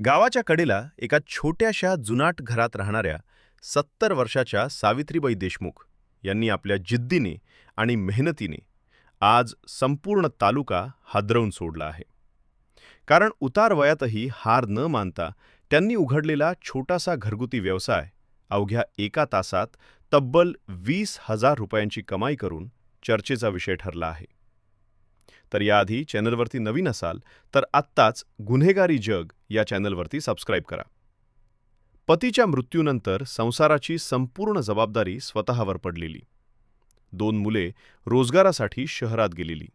गावाच्या कडेला एका छोट्याशा जुनाट घरात राहणाऱ्या 70 वर्षाच्या सावित्रीबाई देशमुख यांनी आपल्या जिद्दीने आणि मेहनतीने आज संपूर्ण तालुका हादरवून सोडला आहे. कारण उतार वयातही हार न मानता त्यांनी उघडलेला छोटासा घरगुती व्यवसाय अवघ्या एका तासात तब्बल 20,000 रुपयांची कमाई करून चर्चेचा विषय ठरला आहे. तर याआधी चॅनलवरती नवीन असाल तर आत्ताच गुन्हेगारी जग या चॅनलवरती सबस्क्राईब करा. पतीच्या मृत्यूनंतर संसाराची संपूर्ण जबाबदारी स्वतःवर पडलेली, 2 मुले रोजगारासाठी शहरात गेलेली,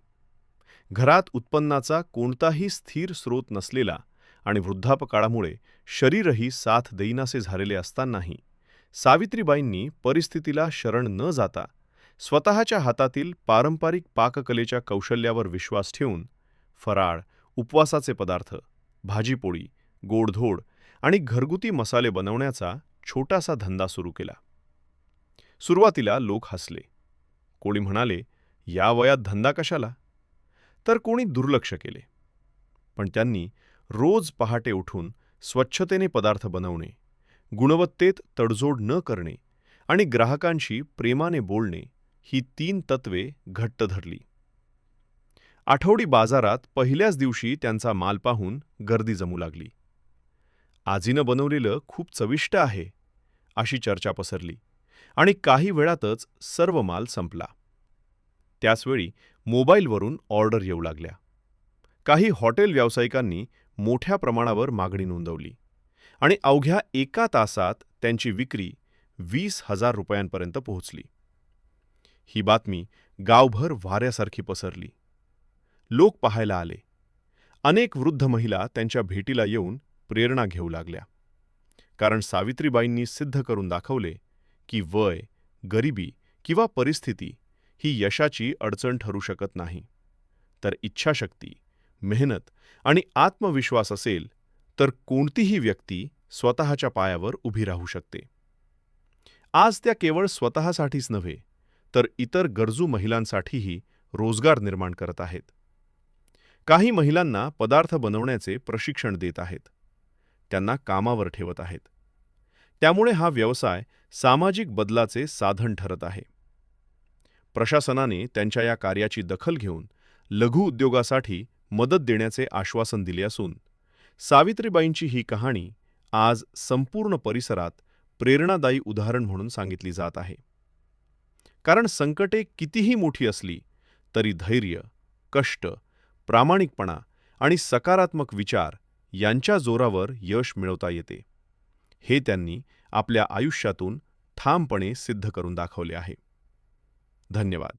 घरात उत्पन्नाचा कोणताही स्थिर स्रोत नसलेला आणि वृद्धापकाळामुळे शरीरही साथ देईनासे झालेले असतानाही सावित्रीबाईंनी परिस्थितीला शरण न जाता स्वतःच्या हातातील पारंपरिक पाककलेच्या कौशल्यावर विश्वास ठेवून फराळ, उपवासाचे पदार्थ, भाजीपोळी, गोडधोड आणि घरगुती मसाले बनवण्याचा छोटासा धंदा सुरू केला. सुरुवातीला लोक हसले. कोणी म्हणाले, या वयात धंदा कशाला? तर कोणी दुर्लक्ष केले. पण त्यांनी रोज पहाटे उठून स्वच्छतेने पदार्थ बनवणे, गुणवत्तेत तडजोड न करणे आणि ग्राहकांशी प्रेमाने बोलणे ही 3 तत्वे घट्ट धरली. आठवडी बाजारात पहिल्याच दिवशी त्यांचा माल पाहून गर्दी जमू लागली. आजीनं बनवलेलं खूप चविष्ट आहे, अशी चर्चा पसरली आणि काही वेळातच सर्व माल संपला. त्याचवेळी मोबाईलवरून ऑर्डर येऊ लागल्या. काही हॉटेल व्यावसायिकांनी मोठ्या प्रमाणावर मागणी नोंदवली आणि अवघ्या एका तासात त्यांची विक्री 20,000 रुपयांपर्यंत पोहोचली. ही बातमी गावभर वाऱ्यासारखी पसरली. लोक पाहायला आले. अनेक वृद्ध महिला त्यांच्या भेटीला येऊन प्रेरणा घेऊ लागल्या. कारण सावित्रीबाईंनी सिद्ध करून दाखवले की वय, गरिबी किंवा परिस्थिती ही यशाची अडचण ठरू शकत नाही, तर इच्छाशक्ती, मेहनत आणि आत्मविश्वास असेल तर कोणतीही व्यक्ती स्वतःच्या पायावर उभी राहू शकते. आज त्या केवळ स्वतःसाठीच नव्हे तर इतर गरजू महिलांसाठीही रोजगार निर्माण करत आहेत. काही महिलांना पदार्थ बनवण्याचे प्रशिक्षण देत आहेत. त्यांना कामावर ठेवत आहेत. त्यामुळे हा व्यवसाय सामाजिक बदलाचे साधन ठरत आहे. प्रशासनाने त्यांच्या या कार्याची दखल घेऊन लघु उद्योगासाठी मदत देण्याचे आश्वासन दिले असून सावित्रीबाईंची ही कहाणी आज संपूर्ण परिसरात प्रेरणादायी उदाहरण म्हणून सांगितली जात आहे. कारण संकटे कितीही मोठी असली तरी धैर्य, कष्ट, प्रामाणिकपणा आणि सकारात्मक विचार यांच्या जोरावर यश मिळवता येते. हे त्यांनी आपल्या आयुष्यातून ठामपणे सिद्ध करून दाखवले आहे. धन्यवाद.